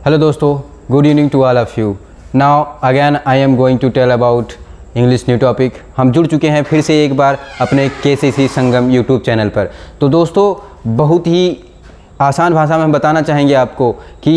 Hello दोस्तों, good evening to all of you. Now again I am going to tell about English new topic. हम जुड़ चुके हैं फिर से एक बार अपने KCC संगम यूट्यूब चैनल पर। तो दोस्तों बहुत ही आसान भाषा में हम बताना चाहेंगे आपको कि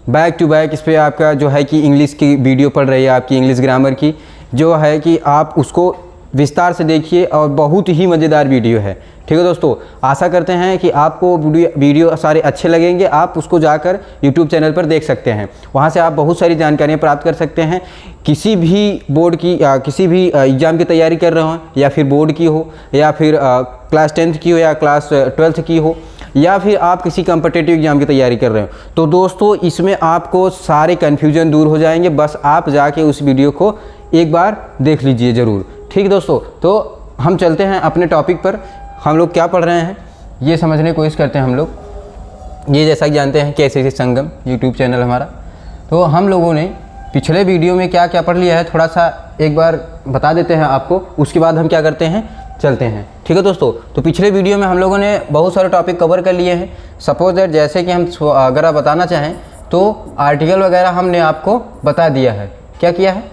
बैक टू बैक इस पर आपका जो है कि इंग्लिश की वीडियो पढ़ रही है, आपकी इंग्लिश ग्रामर की जो है कि आप उसको विस्तार से देखिए और बहुत ही मज़ेदार वीडियो है। ठीक है दोस्तों, आशा करते हैं कि आपको वीडियो सारे अच्छे लगेंगे। आप उसको जाकर YouTube चैनल पर देख सकते हैं, वहाँ से आप बहुत सारी जानकारियाँ प्राप्त कर सकते हैं। किसी भी बोर्ड की या किसी भी एग्ज़ाम की तैयारी कर रहे हो, या फिर बोर्ड की हो, या फिर क्लास 10th की हो, या क्लास 12th की हो, या फिर आप किसी कॉम्पिटिटिव एग्ज़ाम की तैयारी कर रहे हो, तो दोस्तों इसमें आपको सारे कन्फ्यूजन दूर हो जाएंगे। बस आप जाके उस वीडियो को एक बार देख लीजिए ज़रूर। ठीक है दोस्तों, तो हम चलते हैं अपने टॉपिक पर। हम लोग क्या पढ़ रहे हैं ये समझने की कोशिश करते हैं। हम लोग ये जैसा कि जानते हैं KCC संगम यूट्यूब चैनल हमारा, तो हम लोगों ने पिछले वीडियो में क्या क्या पढ़ लिया है थोड़ा सा एक बार बता देते हैं आपको, उसके बाद हम क्या करते हैं चलते हैं। ठीक है दोस्तों, तो पिछले वीडियो में हम लोगों ने बहुत सारे टॉपिक कवर कर लिए हैं। सपोज दैट जैसे कि हम अगर आप बताना चाहें तो आर्टिकल वगैरह हमने आपको बता दिया है। क्या किया है?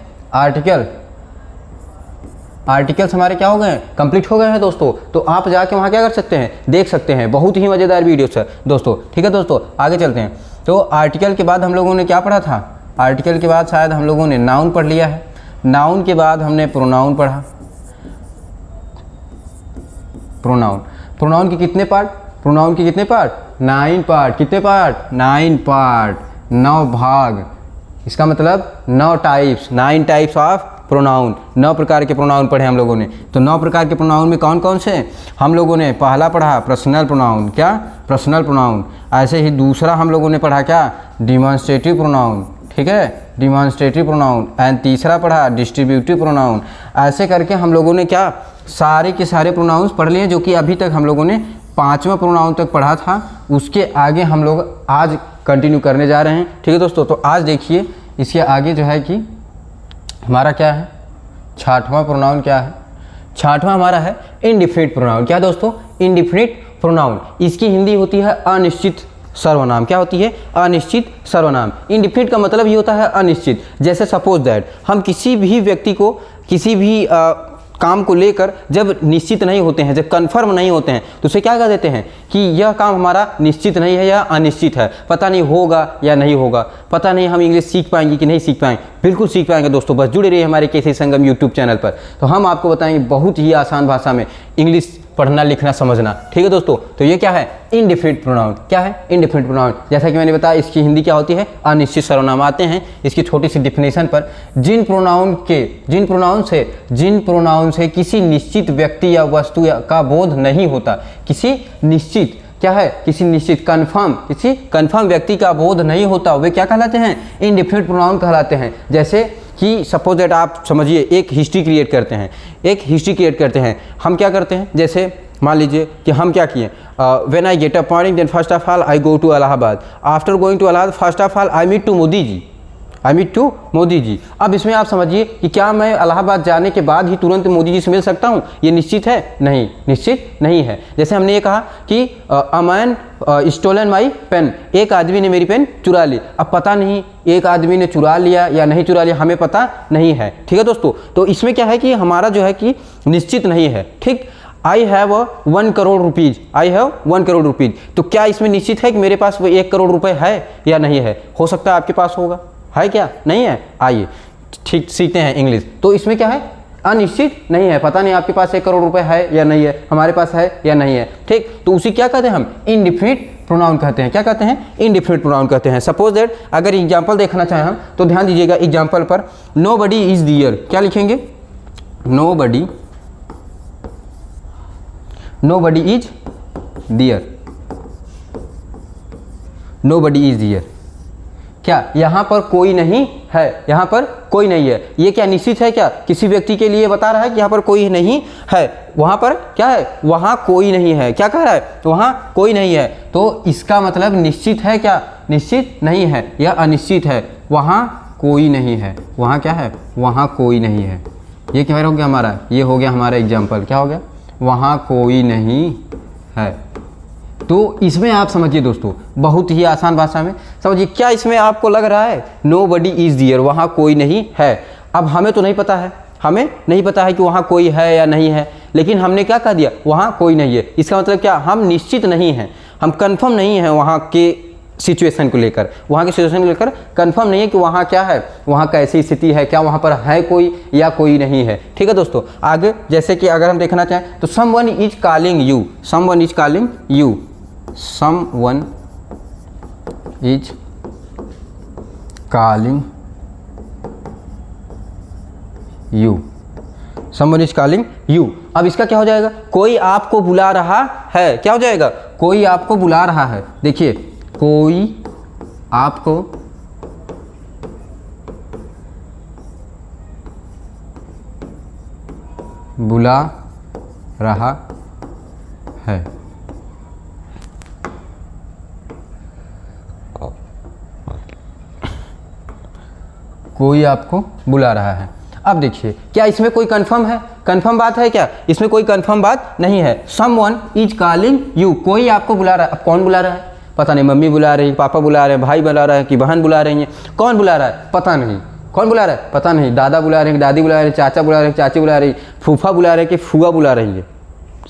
आर्टिकल्स हमारे क्या हो गए हैं, कंप्लीट हो गए हैं दोस्तों। तो आप जाके वहाँ क्या कर सकते हैं, देख सकते हैं। बहुत ही मज़ेदार वीडियोस है दोस्तों। ठीक है दोस्तों, आगे चलते हैं। तो आर्टिकल के बाद हम लोगों ने क्या पढ़ा था? आर्टिकल के बाद शायद हम लोगों ने नाउन पढ़ लिया है। नाउन के बाद हमने प्रोनाउन पढ़ा। प्रोनाउन के कितने पार्ट? 9 पार्ट। कितने पार्ट? 9 पार्ट, 9 भाग। इसका मतलब 9 टाइप्स, 9 टाइप्स ऑफ प्रोनाउन। 9 प्रकार के प्रोनाउन पढ़े हम लोगों ने। तो 9 प्रकार के प्रोनाउन में कौन कौन से हम लोगों ने पहला पढ़ा? Personal pronoun. क्या? Personal pronoun. ऐसे ही दूसरा हम लोगों ने पढ़ा क्या? Demonstrative pronoun. ठीक है, डिमॉन्स्ट्रेटिव प्रोनाउन। एंड तीसरा पढ़ा डिस्ट्रीब्यूटिव प्रोनाउन। ऐसे करके हम लोगों ने क्या सारे के सारे प्रोनाउंस पढ़ लिए, जो कि अभी तक हम लोगों ने 5वां प्रोनाउन तक पढ़ा था। उसके आगे हम लोग आज कंटिन्यू करने जा रहे हैं। ठीक है दोस्तों, तो आज देखिए इसके आगे जो है कि हमारा क्या है, 6वां प्रोनाउन क्या है? 6वां हमारा है इंडिफिनिट प्रोनाउन। क्या दोस्तों? Indefinite pronoun. इसकी हिंदी होती है अनिश्चित सर्वनाम। क्या होती है? अनिश्चित सर्वनाम। इंडिफिनिट का मतलब ये होता है अनिश्चित। जैसे सपोज दैट हम किसी भी व्यक्ति को किसी भी काम को लेकर जब निश्चित नहीं होते हैं, जब कंफर्म नहीं होते हैं, तो उसे क्या कह देते हैं कि यह काम हमारा निश्चित नहीं है या अनिश्चित है, पता नहीं होगा या नहीं होगा, पता नहीं हम इंग्लिश सीख पाएंगे कि नहीं सीख पाएंगे। बिल्कुल सीख पाएंगे दोस्तों, बस जुड़े रहिए हमारे KCC संगम यूट्यूब चैनल पर। तो हम आपको बताएंगे बहुत ही आसान भाषा में इंग्लिश पढ़ना लिखना समझना। ठीक है दोस्तों, तो ये क्या है? Indefinite pronoun. क्या है? Indefinite pronoun. जैसा कि मैंने बताया इसकी हिंदी क्या होती है? अनिश्चित सर्वनाम। आते हैं इसकी छोटी सी डिफिनेशन पर। जिन प्रोनाउन से किसी निश्चित व्यक्ति या वस्तु का बोध नहीं होता, किसी निश्चित क्या है, किसी निश्चित कन्फर्म व्यक्ति का बोध नहीं होता, वे क्या कहलाते हैं? इंडिफिनिट प्रोनाउन कहलाते हैं। जैसे कि सपोज दैट आप समझिए एक हिस्ट्री क्रिएट करते हैं। हम क्या करते हैं, जैसे मान लीजिए कि हम क्या किए, when I get up morning then first of all I go to Allahabad. After going to Allahabad first of all I meet to Modi ji. अब इसमें आप समझिए कि क्या मैं इलाहाबाद जाने के बाद ही तुरंत मोदी जी से मिल सकता हूँ? ये निश्चित है? नहीं, निश्चित नहीं है। जैसे हमने ये कहा कि a man stolen my pen, एक आदमी ने मेरी पेन चुरा ली। अब पता नहीं एक आदमी ने चुरा लिया या नहीं चुरा लिया, हमें पता नहीं है। ठीक है दोस्तों, तो इसमें क्या है कि हमारा जो है कि निश्चित नहीं है। ठीक, I have 1 crore rupees, I have 1 crore rupees. तो क्या इसमें निश्चित है कि मेरे पास वो 1 करोड़ रुपए है या नहीं है? हो सकता है आपके पास होगा, है क्या? नहीं है? आइए ठीक सीखते हैं इंग्लिश। तो इसमें क्या है? अनिश्चित नहीं है, पता नहीं आपके पास 1 करोड़ रुपए है या नहीं है, हमारे पास है या नहीं है। ठीक, तो उसी क्या कहते हैं हम? इंडिफिनिट प्रोनाउन कहते हैं। क्या कहते हैं? इंडिफिनिट प्रोनाउन कहते हैं। सपोज दैट अगर एग्जाम्पल देखना चाहें हम तो ध्यान दीजिएगा एग्जाम्पल पर। नोबडी इज दियर। क्या लिखेंगे? नोबडी इज दियर। क्या यहाँ पर कोई नहीं है? यहाँ पर कोई नहीं है। ये क्या निश्चित है? क्या किसी व्यक्ति के लिए बता रहा है कि यहाँ पर कोई नहीं है? वहाँ पर क्या है? वहाँ कोई नहीं है। क्या कह रहा है? वहाँ कोई नहीं है। तो इसका मतलब निश्चित है क्या? निश्चित नहीं है, यह अनिश्चित है। वहाँ कोई नहीं है। वहाँ क्या है? वहाँ कोई नहीं है। ये क्या हो गया हमारा? ये हो गया हमारा एग्जाम्पल। क्या हो गया? वहाँ कोई नहीं है। तो इसमें आप समझिए दोस्तों बहुत ही आसान भाषा में। समझिए क्या इसमें आपको लग रहा है, नोबडी इज़ देयर, वहाँ कोई नहीं है। अब हमें तो नहीं पता है, हमें नहीं पता है कि वहाँ कोई है या नहीं है, लेकिन हमने क्या कह दिया, वहाँ कोई नहीं है। इसका मतलब क्या, हम निश्चित नहीं हैं, हम कंफर्म नहीं हैं वहाँ के सिचुएशन को लेकर, वहाँ की सिचुएशन को लेकर कंफर्म नहीं है कि वहाँ क्या है, वहाँ कैसी स्थिति है, क्या वहाँ पर है कोई या कोई नहीं है। ठीक है दोस्तों, आगे जैसे कि अगर हम देखना चाहें तो someone is calling you, someone is calling you, someone is calling you, someone is calling you. अब इसका क्या हो जाएगा, कोई आपको बुला रहा है, क्या हो जाएगा, कोई आपको बुला रहा है। देखिए कोई आपको बुला रहा है, कोई आपको बुला रहा है। अब देखिए क्या इसमें कोई कंफर्म है, कंफर्म बात है क्या, इसमें कोई कंफर्म बात नहीं है। समवन इज कॉलिंग यू, कोई आपको बुला रहा है। अब कौन बुला रहा है, पता नहीं, मम्मी बुला रही है, पापा बुला रहे हैं, भाई बुला रहा है कि बहन बुला रही है, कौन बुला रहा है पता नहीं, कौन बुला रहा है पता नहीं, दादा बुला रहे हैं, दादी बुला रहे हैं, चाचा बुला रहे हैं, चाची बुला रही, फूफा बुला रहे हैं कि फूआ बुला रही है।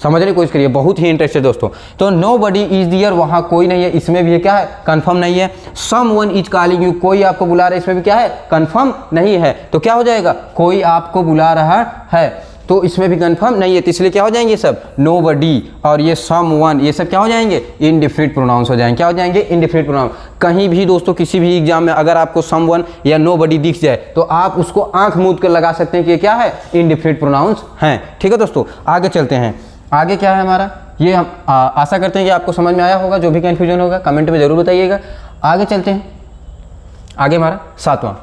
समझने की कोशिश करिए, बहुत ही इंटरेस्टेड दोस्तों। तो नोबडी इज देयर, वहाँ कोई नहीं है, इसमें भी क्या है, कंफर्म नहीं है। समवन इज कॉलिंग यू, कोई आपको बुला रहा है, इसमें भी क्या है, कंफर्म नहीं है। तो क्या हो जाएगा, कोई आपको बुला रहा है, तो इसमें भी कंफर्म नहीं है, तो इसलिए क्या हो जाएंगे सब, नोबडी और ये समवन, ये सब क्या हो जाएंगे, इनडिफिनिट प्रोनाउंस हो जाएंगे। क्या हो जाएंगे, इनडिफिनिट प्रोनाउन। कहीं भी दोस्तों किसी भी एग्जाम में अगर आपको समवन या नोबडी दिख जाए तो आप उसको आंख मूंद कर लगा सकते हैं कि ये क्या है, इनडिफिनिट प्रोनाउंस हैं। ठीक है दोस्तों, आगे चलते हैं। आगे क्या है हमारा, ये हम आशा करते हैं कि आपको समझ में आया होगा, जो भी कन्फ्यूजन होगा कमेंट में ज़रूर बताइएगा। आगे चलते हैं, आगे हमारा 7वां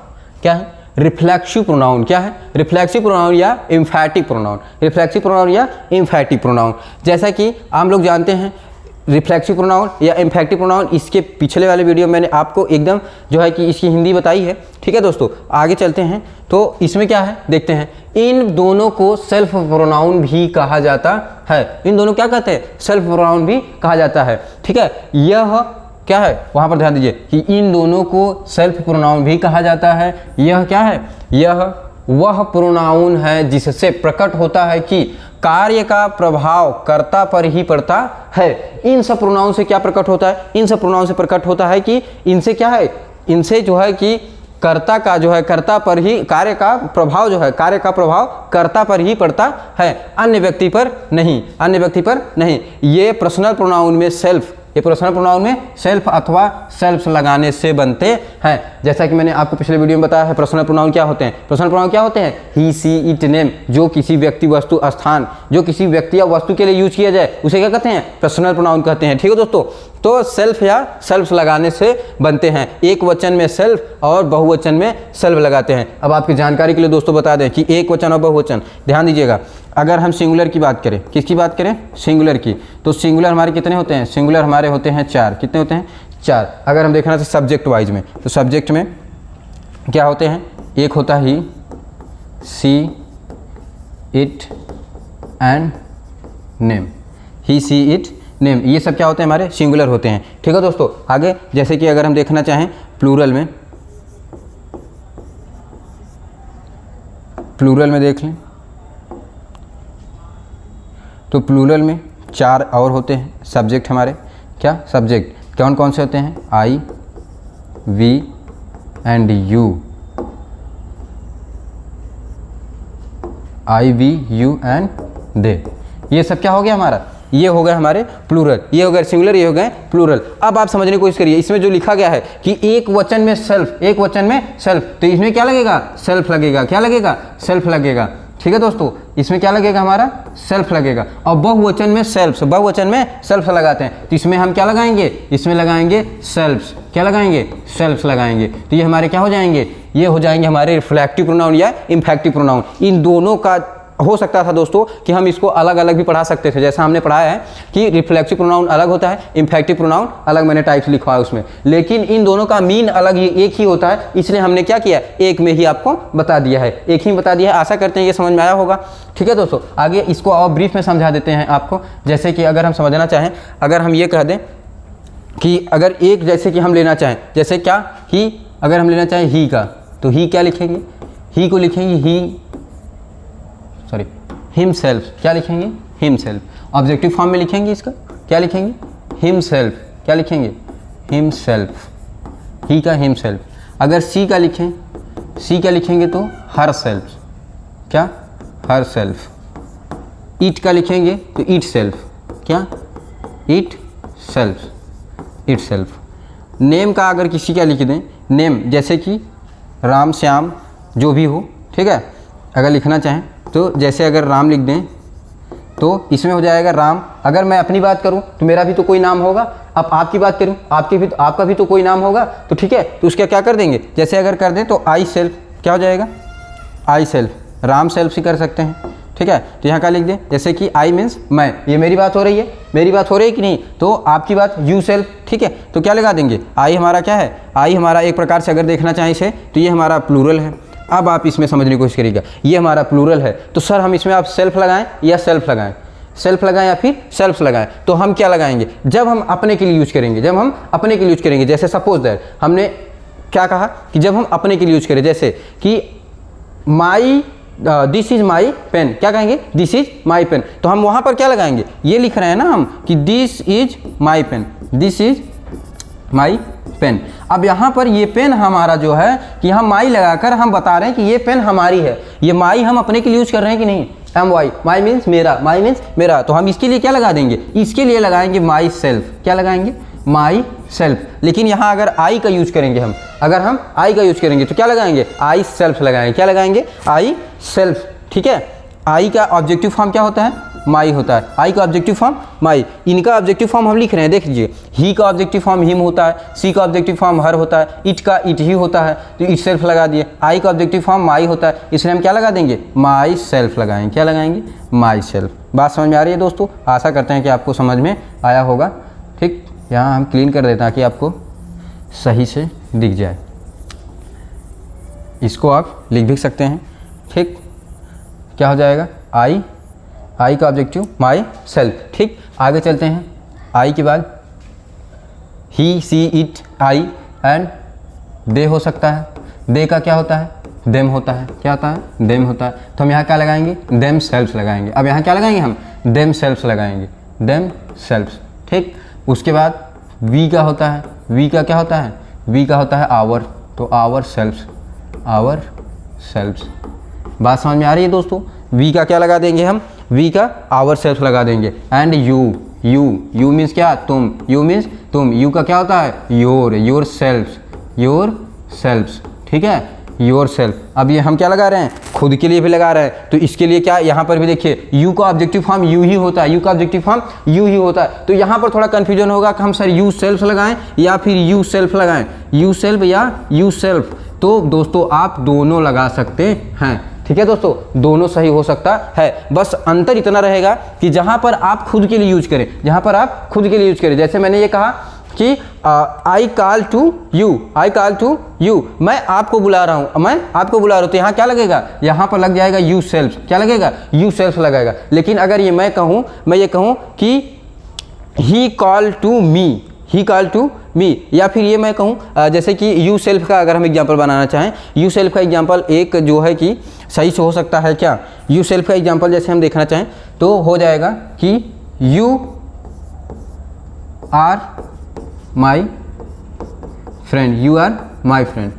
क्या है, रिफ्लेक्सिव प्रोनाउन। क्या है, रिफ्लेक्सिव प्रोनाउन या एम्फैटिक प्रोनाउन, रिफ्लेक्सिव प्रोनाउन या एम्फैटिक प्रोनाउन। जैसा कि हम लोग जानते हैं रिफ्लेक्सिव प्रोनाउन या एम्फैटिक प्रोनाउन, इसके पिछले वाले वीडियो मैंने आपको एकदम जो है कि इसकी हिंदी बताई है। ठीक है दोस्तों, आगे चलते हैं। तो इसमें क्या है देखते हैं, इन दोनों को सेल्फ प्रोनाउन भी कहा जाता है। इन दोनों क्या कहते हैं, सेल्फ प्रोनाउन भी कहा जाता है। ठीक है, यह क्या है, वहाँ पर ध्यान दीजिए कि इन दोनों को सेल्फ प्रोनाउन भी कहा जाता है। यह क्या है, यह वह प्रोनाउन है जिससे प्रकट होता है कि कार्य का प्रभाव कर्ता पर ही पड़ता है। इन सब प्रोनाउन से क्या प्रकट होता है, इन सब प्रोनाउन से प्रकट होता है कि इनसे क्या है, इनसे जो है कि कर्ता का जो है, कर्ता पर ही कार्य का प्रभाव जो है, कार्य का प्रभाव कर्ता पर ही पड़ता है, अन्य व्यक्ति पर नहीं, अन्य व्यक्ति पर नहीं। ये पर्सनल प्रोनाउन में सेल्फ, ये पर्सनल प्रोनाउन में सेल्फ अथवा सेल्फ लगाने से बनते हैं। जैसा कि मैंने आपको पिछले वीडियो में बताया है, पर्सनल प्रोनाउन क्या होते हैं, पर्सनल प्रोनाउन क्या होते हैं, ही सी इट नेम, जो किसी व्यक्ति वस्तु स्थान, जो किसी व्यक्ति या वस्तु के लिए यूज किया जाए उसे क्या कहते हैं, पर्सनल प्रोनाउन कहते हैं। ठीक है दोस्तों, तो सेल्फ या सेल्फ लगाने से बनते हैं। एक वचन में सेल्फ और बहुवचन में सेल्फ लगाते हैं। अब आपकी जानकारी के लिए दोस्तों बता दें कि एक वचन और बहुवचन, ध्यान दीजिएगा। अगर हम सिंगुलर की बात करें, किसकी बात करें, सिंगुलर की, तो सिंगुलर हमारे कितने होते हैं, सिंगुलर हमारे होते हैं 4। कितने होते हैं, 4। अगर हम देखना चाहिए सब्जेक्ट वाइज में, तो सब्जेक्ट में क्या होते हैं, एक होता he, she it and name, he she it name, ये सब क्या होते हैं, हमारे सिंगुलर होते हैं। ठीक है दोस्तों, आगे जैसे कि अगर हम देखना चाहें प्लूरल में, प्लूरल में देख लें तो प्लूरल में 4 और होते हैं सब्जेक्ट हमारे। क्या सब्जेक्ट कौन कौन से होते हैं, I, we and you, I, we, you and they. ये सब क्या हो गया हमारा, ये हो गए हमारे प्लूरल, ये हो गए सिंगुलर, ये हो गए प्लूरल। अब आप समझने की कोशिश करिए, इसमें जो लिखा गया है कि एक वचन में सेल्फ, एक वचन में सेल्फ, तो इसमें क्या लगेगा, सेल्फ लगेगा। क्या लगेगा, सेल्फ लगेगा। ठीक है दोस्तों, इसमें क्या लगेगा, हमारा सेल्फ लगेगा। और बहुवचन में सेल्फ, बहुवचन में सेल्फ लगाते हैं, तो इसमें हम क्या लगाएंगे, इसमें लगाएंगे सेल्फ्स। क्या लगाएंगे, सेल्फ्स लगाएंगे। तो ये हमारे क्या हो जाएंगे, ये हो जाएंगे हमारे रिफ्लेक्टिव प्रोनाउन या इम्फैक्टिव प्रोनाउन। इन दोनों का हो सकता था दोस्तों कि हम इसको अलग अलग भी पढ़ा सकते थे, जैसा हमने पढ़ाया है कि रिफ्लेक्सिव प्रोनाउन अलग होता है, इम्फैक्टिव प्रोनाउन अलग, मैंने टाइप्स लिखा है उसमें, लेकिन इन दोनों का मीन अलग ही, एक ही होता है। इसलिए हमने क्या किया, एक में ही आपको बता दिया है, एक ही बता दिया है। आशा करते हैं ये समझ में आया होगा। ठीक है दोस्तों, आगे इसको और ब्रीफ में समझा देते हैं आपको। जैसे कि अगर हम समझना चाहें, अगर हम ये कह दें कि अगर एक जैसे कि हम लेना चाहें, जैसे क्या ही, अगर हम लेना चाहें ही का, तो ही क्या लिखेंगे, ही को लिखेंगे हिमसेल्फ, क्या लिखेंगे, हिमसेल्फ। ऑब्जेक्टिव फॉर्म में लिखेंगे इसका, क्या लिखेंगे, हिमसेल्फ, क्या लिखेंगे, हिमसेल्फ, ही का हिमसेल्फ। अगर सी का लिखें, सी क्या लिखेंगे तो हर सेल्फ, क्या, हर सेल्फ। ईट का लिखेंगे तो ईट सेल्फ, क्या, ईट सेल्फ, इट सेल्फ। नेम का अगर किसी का लिख दें, नेम जैसे कि राम श्याम जो भी हो, ठीक है, अगर लिखना चाहें तो जैसे अगर राम लिख दें तो इसमें हो जाएगा राम। अगर मैं अपनी बात करूं तो मेरा भी तो कोई नाम होगा, अब आपकी बात करूं आपका भी तो कोई नाम होगा, तो ठीक है, तो उसका क्या कर देंगे, जैसे अगर कर दें तो आई सेल्फ, क्या हो जाएगा, आई सेल्फ, राम सेल्फ से कर सकते हैं, ठीक है। तो यहाँ क्या लिख दें, जैसे कि आई मीन्स मैं, ये मेरी बात हो रही है, मेरी बात हो रही है कि नहीं, तो आपकी बात यू सेल्फ, ठीक है, तो क्या लगा देंगे, आई हमारा क्या है, आई हमारा एक प्रकार से अगर देखना चाहें इसे तो ये हमारा प्लूरल है। अब आप इसमें समझने की कोशिश करिएगा, ये हमारा प्लूरल है, तो सर हम इसमें आप सेल्फ लगाएं या सेल्फ लगाएं, सेल्फ लगाएं या फिर सेल्फ लगाएं, तो हम क्या लगाएंगे, जब हम अपने के लिए यूज करेंगे, जब हम अपने के लिए यूज करेंगे, जैसे सपोज दैट हमने क्या कहा कि जब हम अपने के लिए यूज करें, जैसे कि my this is my pen, क्या कहेंगे, दिस इज माई पेन, तो हम वहाँ पर क्या लगाएंगे, ये लिख रहे हैं ना हम कि this is my pen, this is my pen. अब यहाँ पर ये पेन हमारा जो है कि हम माई लगाकर हम बता रहे हैं कि ये पेन हमारी है, ये माई हम अपने के लिए यूज कर रहे हैं कि नहीं, एम वाई, माई मीन्स मेरा, माई मीन्स मेरा, तो हम इसके लिए क्या लगा देंगे, इसके लिए लगाएंगे माई सेल्फ, क्या लगाएंगे, माई सेल्फ। लेकिन यहाँ अगर आई का यूज करेंगे हम, अगर हम आई का यूज करेंगे तो क्या लगाएंगे, आई सेल्फ लगाएंगे, क्या लगाएंगे, आई सेल्फ, ठीक है। आई का ऑब्जेक्टिव फॉर्म क्या होता है, माई होता है, आई का ऑब्जेक्टिव फॉर्म माई। इनका ऑब्जेक्टिव फॉर्म हम लिख रहे हैं, देख लीजिए, ही का ऑब्जेक्टिव फॉर्म हिम होता है, सी का ऑब्जेक्टिव फॉर्म हर होता है, इट का इट ही होता है, तो इट सेल्फ लगा दिए। आई का ऑब्जेक्टिव फॉर्म माई होता है, इसलिए हम क्या लगा देंगे, माई सेल्फ लगाएंगे, क्या लगाएंगे, माई सेल्फ। बात समझ में आ रही है दोस्तों, आशा करते हैं कि आपको समझ में आया होगा, ठीक। यहाँ हम क्लीन कर देते हैं ताकि आपको सही से दिख जाए, इसको आप लिख भी सकते हैं, ठीक। क्या हो जाएगा, आई का ऑब्जेक्टिव माई सेल्फ, ठीक। आगे चलते हैं, आई के बाद ही she it I and they हो सकता है, दे का क्या होता है, देम होता है, क्या होता है, देम होता है, तो हम यहाँ क्या लगाएंगे, देम सेल्फ लगाएंगे। अब यहाँ क्या लगाएंगे हम, देम सेल्फ लगाएंगे, देम सेल्फ, ठीक। उसके बाद वी का होता है, वी का क्या होता है, वी का होता है आवर, तो आवर सेल्फ, आवर सेल्फ। बात समझ में आ रही है दोस्तों, वी का क्या लगा देंगे हम, वी का आवर सेल्फ लगा देंगे। एंड यू मीन्स क्या, तुम, यू मीन्स तुम, यू का क्या होता है, योर सेल्फ, ठीक है, योर सेल्फ। अब ये हम क्या लगा रहे हैं, खुद के लिए भी लगा रहे हैं, तो इसके लिए क्या, यहाँ पर भी देखिए यू का ऑब्जेक्टिव फॉर्म यू ही होता है, यू का ऑब्जेक्टिव फॉर्म यू ही होता है, तो यहाँ पर थोड़ा कन्फ्यूजन होगा कि हम सर यू सेल्फ लगाएं या फिर यू सेल्फ लगाएं, यू सेल्फ या यू सेल्फ। तो दोस्तों आप दोनों लगा सकते हैं, ठीक है दोस्तों, दोनों सही हो सकता है, बस अंतर इतना रहेगा कि जहाँ पर आप खुद के लिए यूज करें, जहाँ पर आप खुद के लिए यूज करें, जैसे मैंने ये कहा कि आई कॉल टू यू, मैं आपको बुला रहा हूँ, मैं आपको बुला रहा हूँ, तो यहाँ क्या लगेगा, यहाँ पर लग जाएगा यू सेल्फ, क्या लगेगा, यू सेल्फ लगेगा। लेकिन अगर ये मैं ये कहूँ कि ही कॉल टू मी, या फिर ये मैं कहूँ जैसे कि यू सेल्फ का अगर हम एग्जाम्पल बनाना चाहें, यू सेल्फ का एग्जाम्पल एक जो है कि सही से हो सकता है क्या, यू सेल्फ का एग्जाम्पल जैसे हम देखना चाहें तो हो जाएगा कि you are my friend, you are my friend.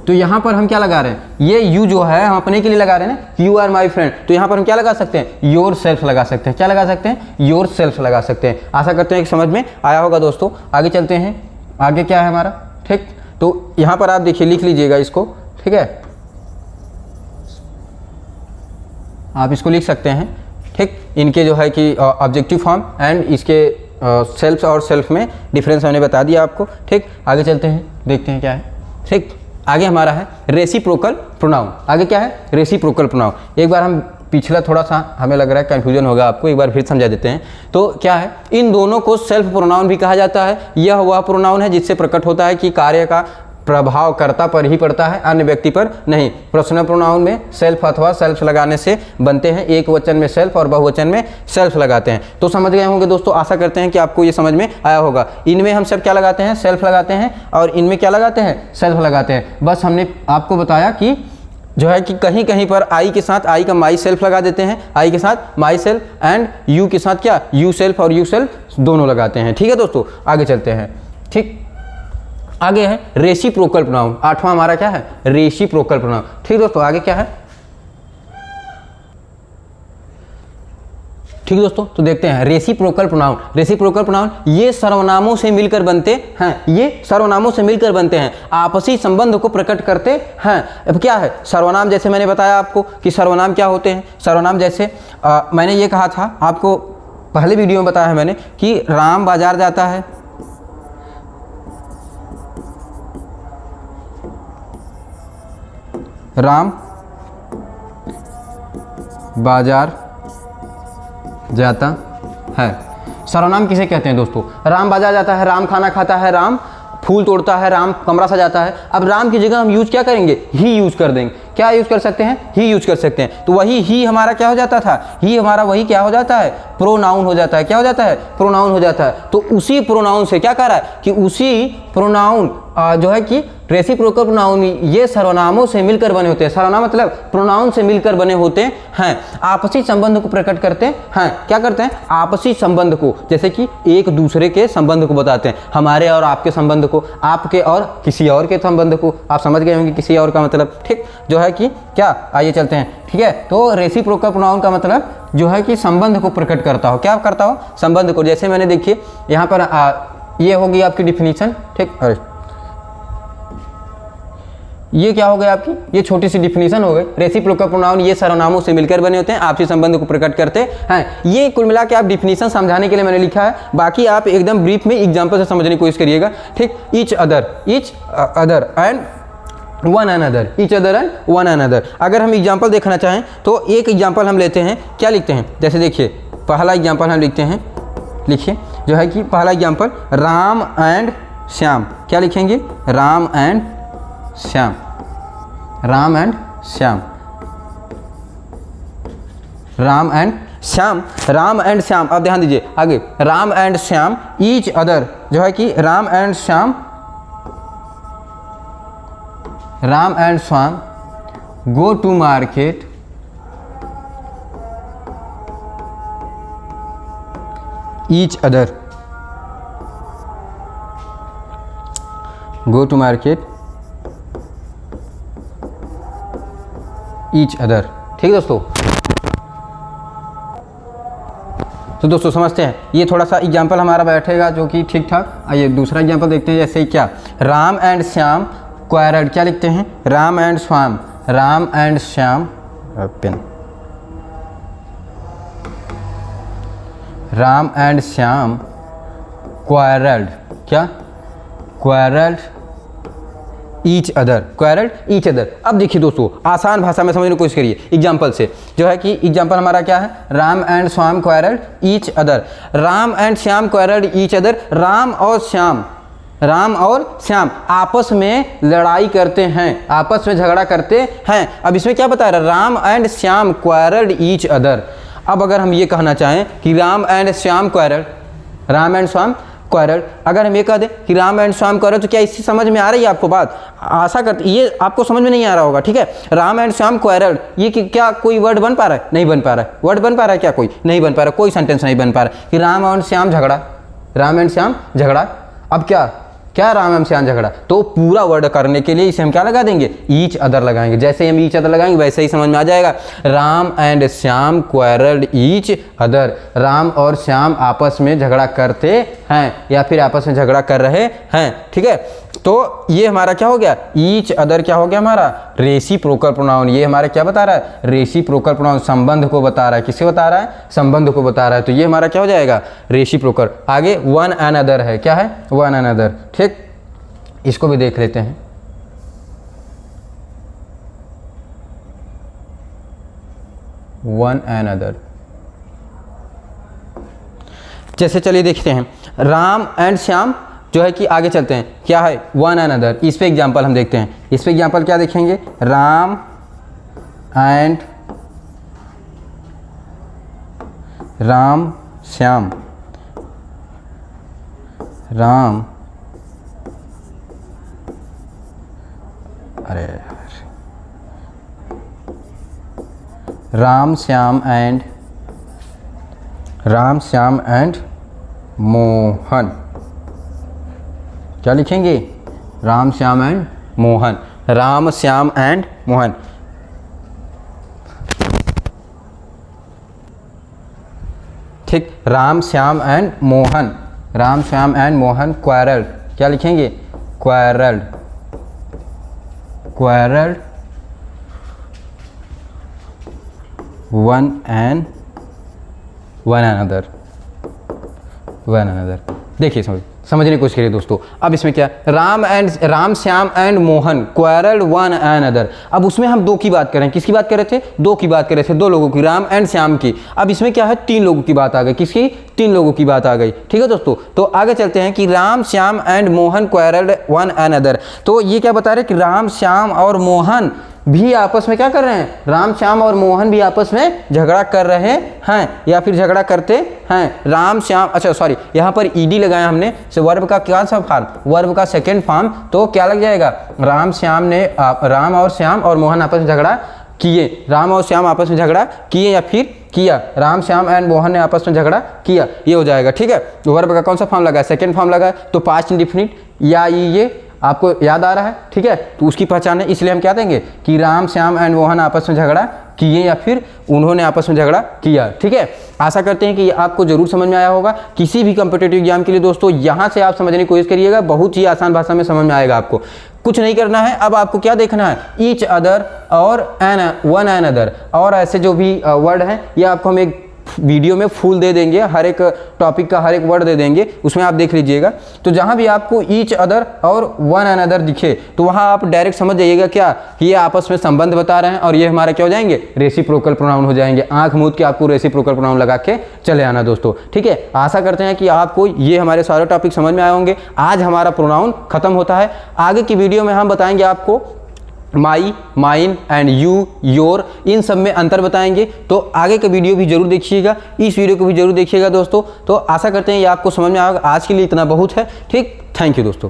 तो यहाँ पर हम क्या लगा रहे हैं, ये यू जो है हम अपने के लिए लगा रहे हैं ना, यू आर माई फ्रेंड, तो यहाँ पर हम क्या लगा सकते हैं, योर सेल्फ लगा सकते हैं, क्या लगा सकते हैं, योर सेल्फ लगा सकते हैं। आशा करते हैं कि समझ में आया होगा दोस्तों। आगे चलते हैं, आगे क्या है हमारा, ठीक। तो यहाँ पर आप देखिए, लिख लीजिएगा इसको, ठीक है, आप इसको लिख सकते हैं, ठीक। इनके जो है कि ऑब्जेक्टिव फॉर्म एंड इसके सेल्फ और सेल्फ में डिफरेंस मैंने बता दिया आपको, ठीक। आगे चलते हैं, देखते हैं क्या है, ठीक। आगे हमारा है रेसिप्रोकल प्रोनाउन। आगे क्या है, रेसिप्रोकल प्रोनाउन। एक बार हम पिछला थोड़ा सा हमें लग रहा है कन्फ्यूजन होगा आपको, एक बार फिर समझा देते हैं। तो क्या है, इन दोनों को सेल्फ प्रोनाउन भी कहा जाता है। यह वह प्रोनाउन है जिससे प्रकट होता है कि कार्य का प्रभावकर्ता पर ही पड़ता है, अन्य व्यक्ति पर नहीं। पर्सनल प्रोनाउन में सेल्फ अथवा सेल्फ लगाने से बनते हैं, एक वचन में सेल्फ और बहुवचन में सेल्फ लगाते हैं। तो समझ गए होंगे दोस्तों, आशा करते हैं कि आपको ये समझ में आया होगा। इनमें हम सब क्या लगाते हैं, सेल्फ लगाते हैं, और इनमें क्या लगाते हैं, सेल्फ लगाते हैं। बस हमने आपको बताया कि जो है कि कहीं कहीं पर आई के साथ आई का माई सेल्फ लगा देते हैं, आई के साथ माई सेल्फ, एंड यू के साथ क्या, यू सेल्फ और यू सेल्फ दोनों लगाते हैं। ठीक है दोस्तों, आगे चलते हैं। ठीक, आगे है रेसिप्रोकल प्रोनाउन। 8वां हमारा क्या है, रेसिप्रोकल प्रोनाउन। ठीक दोस्तों, आगे क्या है, ठीक दोस्तों, तो देखते हैं रेसिप्रोकल प्रोनाउन। रेसिप्रोकल प्रोनाउन ये सर्वनामों से मिलकर बनते हैं, ये सर्वनामों से मिलकर बनते हैं, आपसी संबंध को प्रकट करते हैं। अब क्या है सर्वनाम, जैसे मैंने बताया आपको कि सर्वनाम क्या होते हैं। सर्वनाम जैसे मैंने ये कहा था आपको, पहले वीडियो में बताया है मैंने कि राम बाजार जाता है, राम बाजार जाता है। सर्वनाम किसे कहते हैं दोस्तों, राम बाजार जाता है, राम खाना खाता है, राम फूल तोड़ता है, राम कमरा सजाता है। अब राम की जगह हम यूज क्या करेंगे, ही यूज कर देंगे। क्या यूज कर सकते हैं, ही यूज कर सकते हैं। तो वही ही हमारा क्या हो जाता था, ही हमारा वही क्या हो जाता है, प्रोनाउन हो जाता है। क्या हो जाता है, प्रोनाउन हो जाता है। तो उसी प्रोनाउन से क्या कर रहा है कि उसी प्रोनाउन जो है कि रेसिप्रोकल प्रोनाउन ये सर्वनामों से मिलकर बने होते हैं। सर्वनाम मतलब प्रोनाउन से मिलकर बने होते हैं, आपसी संबंध को प्रकट करते हैं। क्या करते हैं, आपसी संबंध को, जैसे कि एक दूसरे के संबंध को बताते हैं, हमारे और आपके संबंध को, आपके और किसी और के संबंध को। आप समझ गए होंगे किसी और का मतलब, ठीक, जो है कि क्या, आइए चलते हैं। ठीक है, तो रेसिप्रोकल प्रोनाउन का मतलब जो है कि संबंध को प्रकट करता हो। क्या करता हो, संबंध को। जैसे मैंने देखिए यहाँ पर ये होगी आपकी डिफिनीशन। ठीक, अरे ये क्या हो गया आपकी, ये छोटी सी डिफिनीशन हो गई। रेसिप्रोकल प्रोनाउन ये सर्वनामों से मिलकर बने होते हैं, आपसी संबंध को प्रकट करते हैं। ये कुल मिला के आप डिफिनीशन समझाने के लिए मैंने लिखा है, बाकी आप एकदम ब्रीफ में एग्जांपल से समझने की कोशिश करिएगा। ठीक, each other and one another, each other and one another. अगर हम एग्जांपल देखना चाहें तो एक एग्जांपल हम लेते हैं, क्या लिखते हैं, जैसे देखिए पहला एग्जांपल हम लिखते हैं, लिखिए जो है कि पहला एग्जांपल राम एंड श्याम। क्या लिखेंगे, Ram and Shyam, Ram and Shyam, Ram and Shyam, Ram and Shyam. अब ध्यान दीजिए आगे, Ram and Shyam each other, जो है कि Ram and Shyam, Ram and Shyam go to market each other, go to market each other. ठीक दोस्तों, तो दोस्तों समझते हैं, ये थोड़ा सा एग्जाम्पल हमारा बैठेगा जो कि ठीक ठाक। आइए दूसरा एग्जाम्पल देखते हैं, जैसे क्या, राम एंड श्याम क्वारल्ड। क्या लिखते हैं, Ram and Shyam, Ram and Shyam, pen, Ram and Shyam quarrelled. क्या, quarrelled each other, quarrelled each other. अब देखिए दोस्तों, आसान भाषा में समझने की कोशिश करिए एग्जाम्पल से, जो है कि एग्जाम्पल हमारा क्या है, Ram and Shyam quarrelled each other. Ram and Shyam quarrelled each other, Ram और श्याम, राम और श्याम आपस में लड़ाई करते हैं, आपस में झगड़ा करते हैं। अब इसमें क्या बता रहा है, Ram and Shyam quarrelled each other. अब अगर हम ये कहना चाहें कि Ram and Shyam quarrelled, Ram and Shyam quarrel, अगर हम ये कह दें कि राम एंड श्याम क्वारल, तो क्या इससे समझ में आ रही है आपको बात, आशा करती, ये आपको समझ में नहीं आ रहा होगा। ठीक है, राम एंड श्याम क्वारल, ये क्या कोई वर्ड बन पा रहा है, नहीं बन पा रहा है। वर्ड बन पा रहा है क्या, कोई नहीं बन पा रहा, कोई सेंटेंस नहीं बन पा रहा कि राम एंड श्याम झगड़ा, राम एंड श्याम झगड़ा। अब क्या क्या राम एंड श्याम झगड़ा, तो पूरा वर्ड करने के लिए इसे हम क्या लगा देंगे, ईच अदर लगाएंगे। जैसे हम ईच अदर लगाएंगे वैसे ही समझ में आ जाएगा। Ram and Shyam quarrelled each other, Ram और श्याम आपस में झगड़ा करते हैं या फिर आपस में झगड़ा कर रहे हैं। ठीक है, तो ये हमारा क्या हो गया, ईच अदर क्या हो गया हमारा, रेसिप्रोकल प्रोनाउन। ये हमारा क्या बता रहा है, रेसिप्रोकल प्रोनाउन, संबंध को बता रहा है। किसे बता रहा है, संबंध को बता रहा है। तो ये हमारा क्या हो जाएगा, रेसिप्रोकल। आगे वन अनदर है, क्या है, वन अनदर। ठीक, इसको भी देख लेते हैं। वन अनदर, जैसे चलिए देखते हैं, राम एंड श्याम जो है कि आगे चलते हैं, क्या है वन अनदर। इस पे एग्जाम्पल हम देखते हैं। इस पे एग्जाम्पल क्या देखेंगे, राम एंड राम श्याम, राम अरे राम श्याम एंड मोहन। क्या लिखेंगे, राम श्याम एंड मोहन, राम श्याम एंड मोहन। ठीक, Ram Shyam and Mohan, Ram Shyam and Mohan quarrel. क्या लिखेंगे, क्वारल, क्वारल वन अनदर। देखिए समझने की कोशिश करिए दोस्तों। अब इसमें क्या, Ram Shyam and Mohan quarrel one another. अब उसमें हम दो की बात करें, किसकी बात कर रहे थे, दो की बात कर रहे थे, दो लोगों की, राम एंड श्याम की। अब इसमें क्या है, तीन लोगों की बात आ गई, किसकी, तीन लोगों की बात आ गई। ठीक है दोस्तों, तो आगे चलते हैं कि Ram Shyam and Mohan quarrel one another. तो ये क्या बता रहे कि राम श्याम और मोहन भी आपस में क्या कर रहे हैं, राम श्याम और मोहन भी आपस में झगड़ा कर रहे हैं या फिर झगड़ा करते हैं। राम श्याम, अच्छा सॉरी, यहाँ पर ईडी लगाया हमने, से वर्ब का क्या सा फॉर्म, वर्ब का सेकंड फॉर्म, तो क्या लग जाएगा, राम और श्याम और मोहन आपस में झगड़ा किए, राम और श्याम आपस में झगड़ा किए या फिर किया, राम श्याम एंड मोहन ने आपस में झगड़ा किया, ये हो जाएगा। ठीक है, वर्ब का कौन सा फॉर्म लगा है, सेकंड फॉर्म लगा है, तो पास्ट इंडेफिनिट या ये आपको याद आ रहा है। ठीक है, तो उसकी पहचान है, इसलिए हम क्या देंगे कि राम श्याम एंड मोहन आपस में झगड़ा किए या फिर उन्होंने आपस में झगड़ा किया। ठीक है, आशा करते हैं कि ये आपको जरूर समझ में आया होगा। किसी भी कॉम्पिटिटिव एग्जाम के लिए दोस्तों यहाँ से आप समझने की कोशिश करिएगा, बहुत ही आसान भाषा में समझ में आएगा आपको। कुछ नहीं करना है, अब आपको क्या देखना है, ईच अदर और वन अनदर और ऐसे जो भी वर्ड हैं, ये आपको हम एक वीडियो में फुल दे देंगे, हर एक टॉपिक का हर एक वर्ड दे देंगे, उसमें आप देख लीजिएगा। तो जहाँ भी आपको ईच अदर और वन अनदर दिखे तो वहाँ आप डायरेक्ट समझ जाइएगा क्या, कि ये आपस में संबंध बता रहे हैं और ये हमारा क्या हो जाएंगे, रेसिप्रोकल प्रोनाउन हो जाएंगे। आंख मूंद के आपको रेसिप्रोकल प्रोनाउन लगा के चले आना दोस्तों। ठीक है, आशा करते हैं कि आपको ये हमारे सारे टॉपिक समझ में आए होंगे। आज हमारा प्रोनाउन खत्म होता है, आगे की वीडियो में हम बताएंगे आपको माई, माइन एंड यू, योर, इन सब में अंतर बताएंगे। तो आगे का वीडियो भी जरूर देखिएगा, इस वीडियो को भी जरूर देखिएगा दोस्तों। तो आशा करते हैं ये आपको समझ में आएगा। आज के लिए इतना बहुत है। ठीक, थैंक यू दोस्तों।